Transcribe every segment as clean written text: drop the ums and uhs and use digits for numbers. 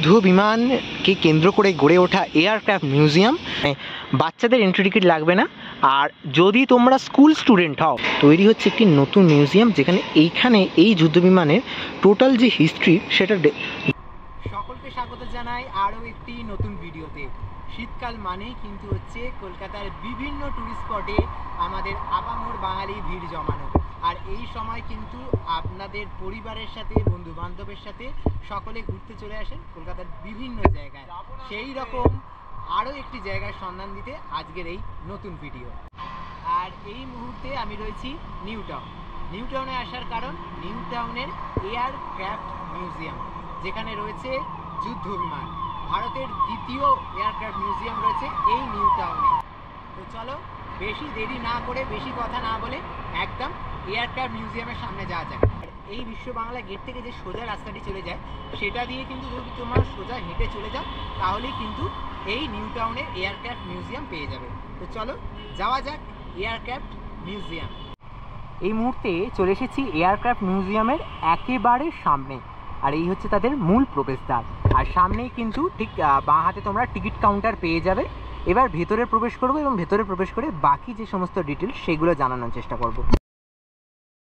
যুদ্ধ বিমানকে কেন্দ্র করে গড়ে ওঠা এয়ারক্রাফট মিউজিয়াম। বাচ্চাদের এন্ট্রি টিকিট লাগবে না, আর যদি তোমরা স্কুল স্টুডেন্ট হও তৈরি হচ্ছে একটি নতুন মিউজিয়াম যেখানে এই যুদ্ধ বিমানের টোটাল যে হিস্ট্রি সেটা। সকলকে স্বাগত জানাই আরও একটি নতুন ভিডিওতে। শীতকাল মানেই কিন্তু হচ্ছে কলকাতার বিভিন্ন টুরিস্ট স্পটে আমাদের আপামর বাঙালি ভিড় জমানো, আর এই সময় কিন্তু আপনাদের পরিবারের সাথে বন্ধু বান্ধবের সাথে সকলে ঘুরতে চলে আসেন কলকাতার বিভিন্ন জায়গায়। সেই রকম আরও একটি জায়গার সন্ধান দিতে আজকের এই নতুন ভিডিও। আর এই মুহূর্তে আমি রয়েছি নিউ টাউনে আসার কারণ নিউ টাউনের এয়ারক্রাফট মিউজিয়াম, যেখানে রয়েছে যুদ্ধ বিমান। ভারতের দ্বিতীয় এয়ারক্রাফট মিউজিয়াম রয়েছে এই নিউ টাউনে। তো চলো বেশি দেরি না করে, বেশি কথা না বলে একদম এয়ারক্রাফট মিউজিয়ামের সামনে যাওয়া যায়। আর এই বিশ্ব বাংলা গেট থেকে যে সোজা রাস্তাটি চলে যায় সেটা দিয়ে কিন্তু যদি তোমরা সোজা হেঁটে চলে যাও তাহলেই কিন্তু এই নিউ টাউনের এয়ারক্রাফট মিউজিয়াম পেয়ে যাবে। তো চলো যাওয়া যাক এয়ারক্রাফট মিউজিয়াম। এই মুহূর্তে চলে এসেছি এয়ারক্রাফট মিউজিয়ামের একেবারে সামনে, আর এই হচ্ছে তাদের মূল প্রবেশদ্বার। আর সামনেই কিন্তু ঠিক বাঁ হাতে তোমরা টিকিট কাউন্টার পেয়ে যাবে। এবার ভেতরে প্রবেশ করবো এবং ভেতরে প্রবেশ করে বাকি যে সমস্ত ডিটেলস সেগুলো জানানোর চেষ্টা করব।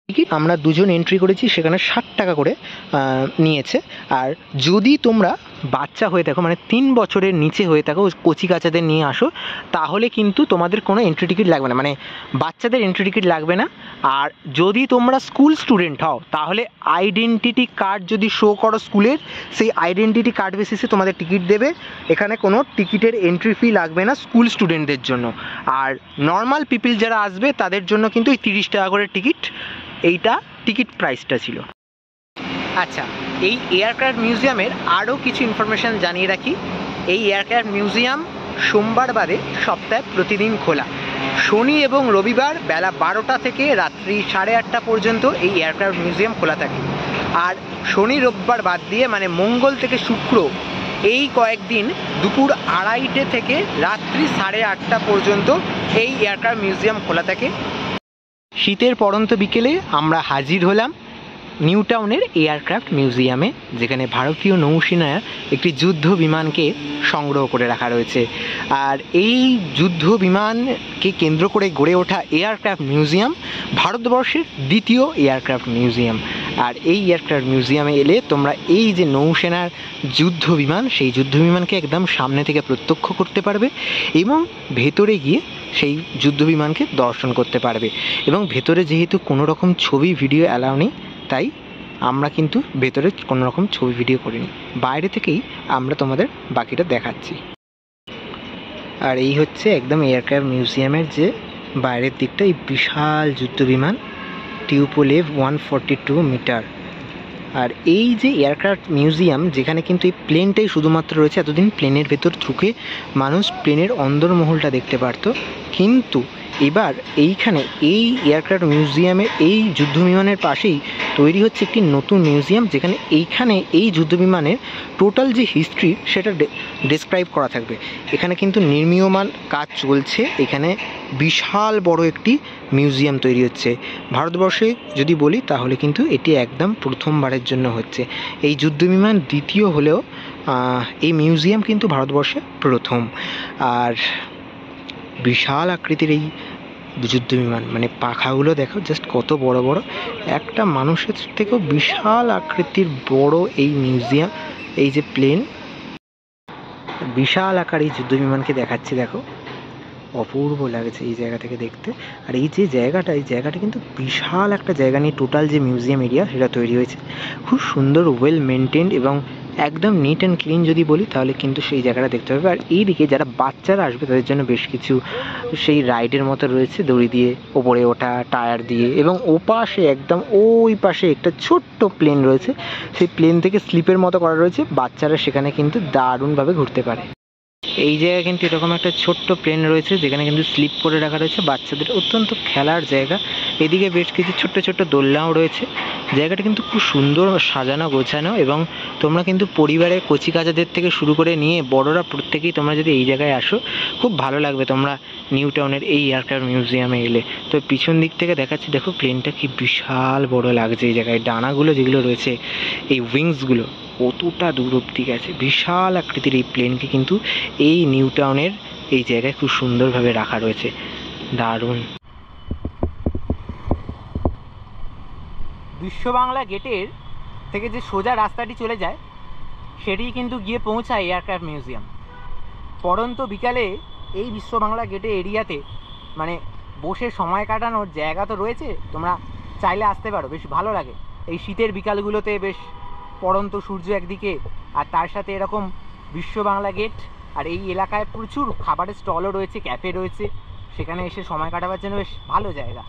টিকিট আমরা দুজন এন্ট্রি করেছি, সেখানে 60 টাকা করে নিয়েছে। আর যদি তোমরা বাচ্চা হয়ে থাকো, মানে 3 বছরের নিচে হয়ে থাকো, কচি কাচাদের নিয়ে আসো, তাহলে কিন্তু তোমাদের কোনো এন্ট্রি টিকিট লাগবে না, মানে বাচ্চাদের এন্ট্রি টিকিট লাগবে না। আর যদি তোমরা স্কুল স্টুডেন্ট হও তাহলে আইডেন্টিটি কার্ড যদি শো করো স্কুলের, সেই আইডেন্টিটি কার্ড বেসিসে তোমাদের টিকিট দেবে। এখানে কোনো টিকিটের এন্ট্রি ফি লাগবে না স্কুল স্টুডেন্টদের জন্য। আর নর্মাল পিপল যারা আসবে তাদের জন্য কিন্তু এই 30 টাকা করে টিকিট, এইটা টিকিট প্রাইসটা ছিল। আচ্ছা, এই এয়ারক্রাফট মিউজিয়ামের আরও কিছু ইনফরমেশান জানিয়ে রাখি। এই এয়ারক্রাফট মিউজিয়াম সোমবার বাদে সপ্তাহে প্রতিদিন খোলা। শনি এবং রবিবার বেলা 12টা থেকে রাত্রি 8:30 পর্যন্ত এই এয়ারক্রাফট মিউজিয়াম খোলা থাকে। আর শনি রোববার বাদ দিয়ে, মানে মঙ্গল থেকে শুক্র, এই কয়েকদিন দুপুর 2:30 থেকে রাত্রি 8:30 পর্যন্ত এই এয়ারক্রাফট মিউজিয়াম খোলা থাকে। শীতের পড়ন্ত বিকেলে আমরা হাজির হলাম নিউ টাউনের এয়ারক্রাফট মিউজিয়ামে, যেখানে ভারতীয় নৌসেনার একটি যুদ্ধ বিমানকে সংগ্রহ করে রাখা রয়েছে। আর এই যুদ্ধ বিমানকে কেন্দ্র করে গড়ে ওঠা এয়ারক্রাফট মিউজিয়াম ভারতবর্ষের দ্বিতীয় এয়ারক্রাফট মিউজিয়াম। আর এই এয়ারক্রাফট মিউজিয়ামে এলে তোমরা এই যে নৌসেনার যুদ্ধ বিমান, সেই যুদ্ধ বিমানকে একদম সামনে থেকে প্রত্যক্ষ করতে পারবে এবং ভেতরে গিয়ে সেই যুদ্ধ বিমানকে দর্শন করতে পারবে। এবং ভেতরে যেহেতু কোনো রকম ছবি ভিডিও অ্যালাউ নেই, তাই আমরা কিন্তু ভেতরে কোনো রকম ছবি ভিডিও করিনি, বাইরে থেকেই আমরা তোমাদের বাকিটা দেখাচ্ছি। আর এই হচ্ছে একদম এয়ারক্রাফট মিউজিয়ামের যে বাইরের দিকটা, এই বিশাল যুদ্ধ বিমান টিউপোলেভ 142 মিটার। আর এই যে এয়ারক্রাফট মিউজিয়াম, যেখানে কিন্তু এই প্লেনটাই শুধুমাত্র রয়েছে, এতদিন প্লেনের ভেতর ঢুকে মানুষ প্লেনের অন্দরমহলটা দেখতে পারতো, কিন্তু এবার এইখানে এই এয়ারক্রাফট মিউজিয়ামের এই যুদ্ধ বিমানের পাশেই তৈরি হচ্ছে একটি নতুন মিউজিয়াম, যেখানে এই যুদ্ধ বিমানের টোটাল যে হিস্ট্রি সেটা ডেসক্রাইব করা থাকবে। এখানে কিন্তু নির্মীয়মান কাজ চলছে, এখানে বিশাল বড় একটি মিউজিয়াম তৈরি হচ্ছে। ভারতবর্ষে যদি বলি তাহলে কিন্তু এটি একদম প্রথমবারের জন্য হচ্ছে। এই যুদ্ধ বিমান দ্বিতীয় হলেও এই মিউজিয়াম কিন্তু ভারতবর্ষে প্রথম। আর বিশাল আকৃতির এই যুদ্ধ বিমান, মানে পাখাগুলো দেখো জাস্ট কত বড় বড়, একটা মানুষের থেকেও বিশাল আকৃতির বড় এই মিউজিয়াম। এই যে প্লেন, বিশাল আকার এই যুদ্ধ বিমানকে দেখাচ্ছে, দেখো অপূর্ব লাগছে এই জায়গা থেকে দেখতে। আর এই যে জায়গাটা, এই জায়গাটা কিন্তু বিশাল একটা জায়গা নিয়ে টোটাল যে মিউজিয়াম এরিয়া সেটা তৈরি হয়েছে, খুব সুন্দর, ওয়েল মেনটেন্ড এবং একদম নিট অ্যান্ড ক্লিন যদি বলি তাহলে কিন্তু সেই জায়গাটা দেখতে হবে। আর এইদিকে যারা বাচ্চারা আসবে তাদের জন্য বেশ কিছু সেই রাইডের মতো রয়েছে, দড়ি দিয়ে ওপরে ওঠা, টায়ার দিয়ে, এবং ওপাশে একদম ওই পাশে একটা ছোট্ট প্লেন রয়েছে, সেই প্লেন থেকে স্লিপের মতো করা রয়েছে, বাচ্চারা সেখানে কিন্তু দারুণভাবে ঘুরতে পারে। এই জায়গায় কিন্তু এরকম একটা ছোট্ট প্লেন রয়েছে যেখানে কিন্তু স্লিপ করে রাখা রয়েছে, বাচ্চাদের অত্যন্ত খেলার জায়গা। এদিকে বেশ কিছু ছোট্ট ছোট্ট দোলনাও রয়েছে। জায়গাটা কিন্তু খুব সুন্দর সাজানো গোছানো, এবং তোমরা কিন্তু পরিবারের কচি কাচাদের থেকে শুরু করে নিয়ে বড়রা প্রত্যেকেই তোমরা যদি এই জায়গায় আসো খুব ভালো লাগবে তোমরা নিউ টাউনের এই এয়ারক্রাফট মিউজিয়ামে এলে। তো পিছন দিক থেকে দেখাচ্ছি, দেখো প্লেনটা কি বিশাল বড় লাগছে। এই জায়গায় ডানাগুলো যেগুলো রয়েছে, এই উইংসগুলো কতটা দূর অব্দি গেছে। বিশাল আকৃতির এই প্লেনটি কিন্তু এই নিউ টাউনের এই জায়গায় খুব সুন্দরভাবে রাখা রয়েছে। দারুণ। বিশ্ব বাংলা গেটের থেকে যে সোজা রাস্তাটি চলে যায় সেটি কিন্তু গিয়ে পৌঁছায় এয়ারক্রাফট মিউজিয়াম। পরন্ত বিকালে এই বিশ্ব বাংলা গেটে এরিয়াতে মানে বসে সময় কাটানোর জায়গা তো রয়েছে, তোমরা চাইলে আসতে পারো, বেশ ভালো লাগে। এই শীতের বিকালগুলোতে বেশ পরন্ত সূর্য একদিকে আর তার সাথে এরকম বিশ্ব বাংলা গেট, আর এই এলাকায় প্রচুর খাবারের স্টলও রয়েছে, ক্যাফে রয়েছে, সেখানে এসে সময় কাটাবার জন্য বেশ ভালো জায়গা।